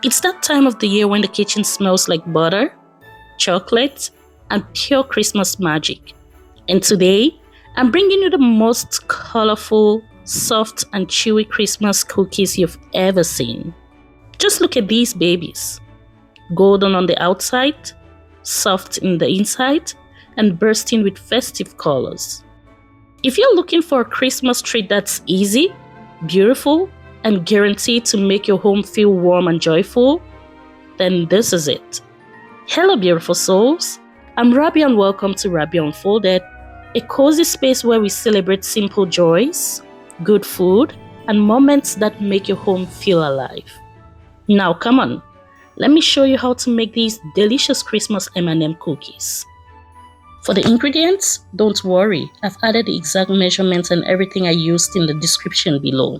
It's that time of the year when the kitchen smells like butter, chocolate, and pure Christmas magic. And today, I'm bringing you the most colorful, soft, and chewy Christmas cookies you've ever seen. Just look at these babies. Golden on the outside, soft in the inside, and bursting with festive colors. If you're looking for a Christmas treat that's easy, beautiful, and guaranteed to make your home feel warm and joyful, then this is it. Hello beautiful souls, I'm Rabia and welcome to Rabia Unfolded, a cozy space where we celebrate simple joys, good food, and moments that make your home feel alive. Now come on, let me show you how to make these delicious Christmas M&M cookies. For the ingredients, don't worry, I've added the exact measurements and everything I used in the description below.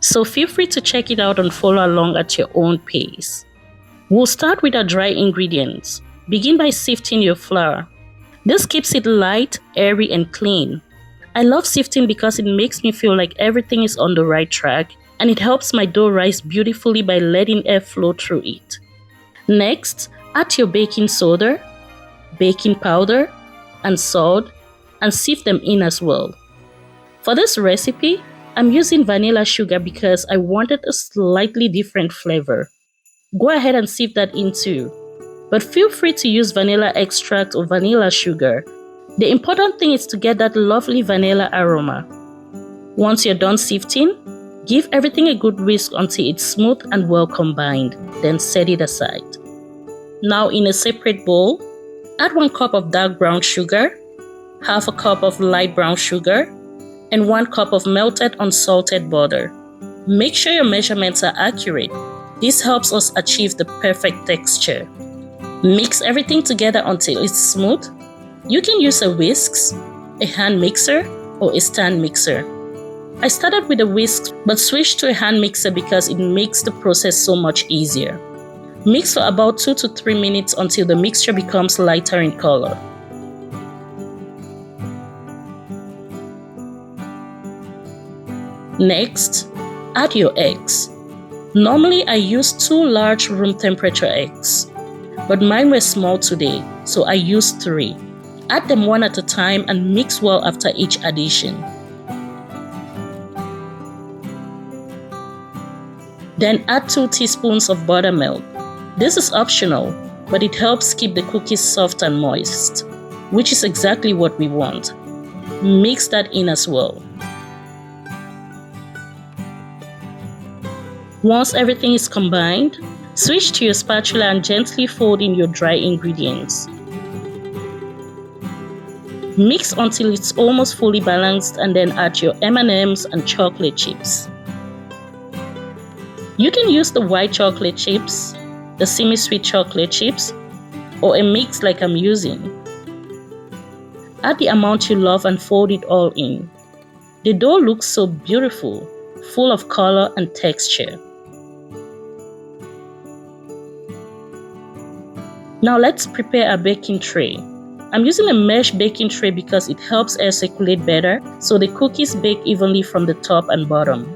So feel free to check it out and follow along at your own pace. We'll start with our dry ingredients. Begin by sifting your flour. This keeps it light, airy, and clean. I love sifting because it makes me feel like everything is on the right track, and it helps my dough rise beautifully by letting air flow through it. Next, add your baking soda, baking powder, and salt, and sift them in as well. For this recipe, I'm using vanilla sugar because I wanted a slightly different flavor. Go ahead and sift that in too. But feel free to use vanilla extract or vanilla sugar. The important thing is to get that lovely vanilla aroma. Once you're done sifting, give everything a good whisk until it's smooth and well combined, then set it aside. Now in a separate bowl, add 1 cup of dark brown sugar, half a cup of light brown sugar, and 1 cup of melted unsalted butter. Make sure your measurements are accurate. This helps us achieve the perfect texture. Mix everything together until it's smooth. You can use a whisk, a hand mixer, or a stand mixer. I started with a whisk but switched to a hand mixer because it makes the process so much easier. Mix for about 2 to 3 minutes until the mixture becomes lighter in color. Next, add your eggs. Normally I use 2 large room temperature eggs, but mine were small today, so I used 3. Add them one at a time and mix well after each addition. Then add 2 teaspoons of buttermilk. This is optional, but it helps keep the cookies soft and moist, which is exactly what we want. Mix that in as well. Once everything is combined, switch to your spatula and gently fold in your dry ingredients. Mix until it's almost fully balanced and then add your M&Ms and chocolate chips. You can use the white chocolate chips, the semi-sweet chocolate chips, or a mix like I'm using. Add the amount you love and fold it all in. The dough looks so beautiful, full of color and texture. Now let's prepare our baking tray. I'm using a mesh baking tray because it helps air circulate better so the cookies bake evenly from the top and bottom.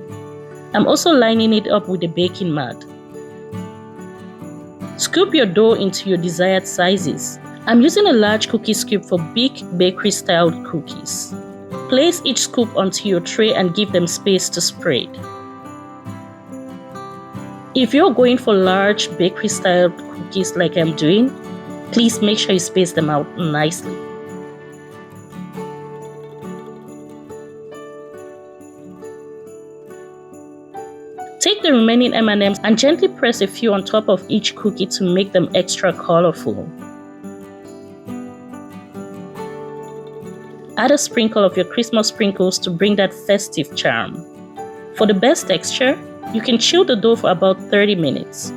I'm also lining it up with a baking mat. Scoop your dough into your desired sizes. I'm using a large cookie scoop for big bakery-style cookies. Place each scoop onto your tray and give them space to spread. If you're going for large bakery-style cookies like I'm doing, please make sure you space them out nicely. Take the remaining M&Ms and gently press a few on top of each cookie to make them extra colorful. Add a sprinkle of your Christmas sprinkles to bring that festive charm. For the best texture, you can chill the dough for about 30 minutes.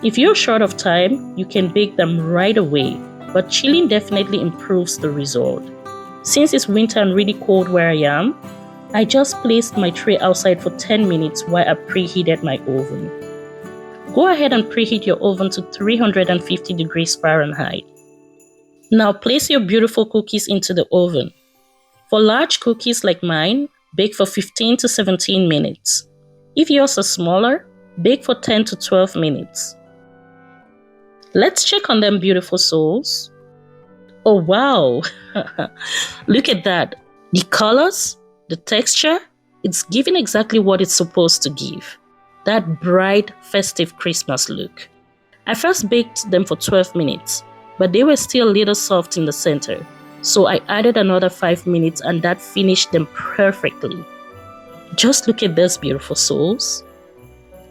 If you're short of time, you can bake them right away, but chilling definitely improves the result. Since it's winter and really cold where I am, I just placed my tray outside for 10 minutes while I preheated my oven. Go ahead and preheat your oven to 350 degrees Fahrenheit. Now place your beautiful cookies into the oven. For large cookies like mine, bake for 15 to 17 minutes. If yours are smaller, bake for 10 to 12 minutes. Let's check on them, beautiful souls. Oh wow! Look at that. The colors, the texture, it's giving exactly what it's supposed to give. That bright, festive Christmas look. I first baked them for 12 minutes, but they were still a little soft in the center. So I added another 5 minutes and that finished them perfectly. Just look at this, beautiful souls.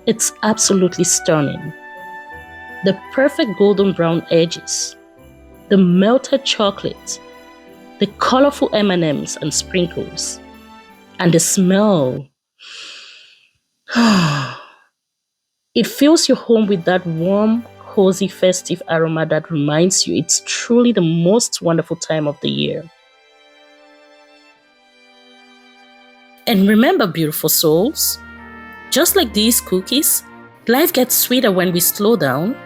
It's absolutely stunning. The perfect golden brown edges, the melted chocolate, the colorful M&Ms and sprinkles, and the smell. It fills your home with that warm, cozy, festive aroma that reminds you it's truly the most wonderful time of the year. And remember, beautiful souls, just like these cookies, life gets sweeter when we slow down,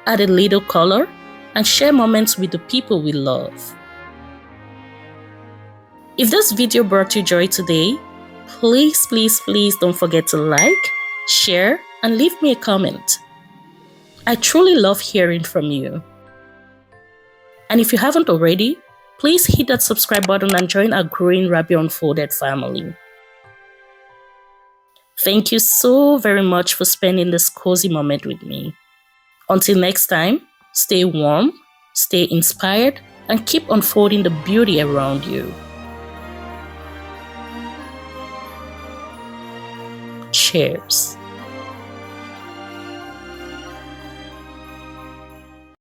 add a little color, and share moments with the people we love. If this video brought you joy today, please don't forget to like, share, and leave me a comment. I truly love hearing from you. And if you haven't already, please hit that subscribe button and join our growing Rabia Unfolded family. Thank you so very much for spending this cozy moment with me. Until next time, stay warm, stay inspired, and keep unfolding the beauty around you. Cheers.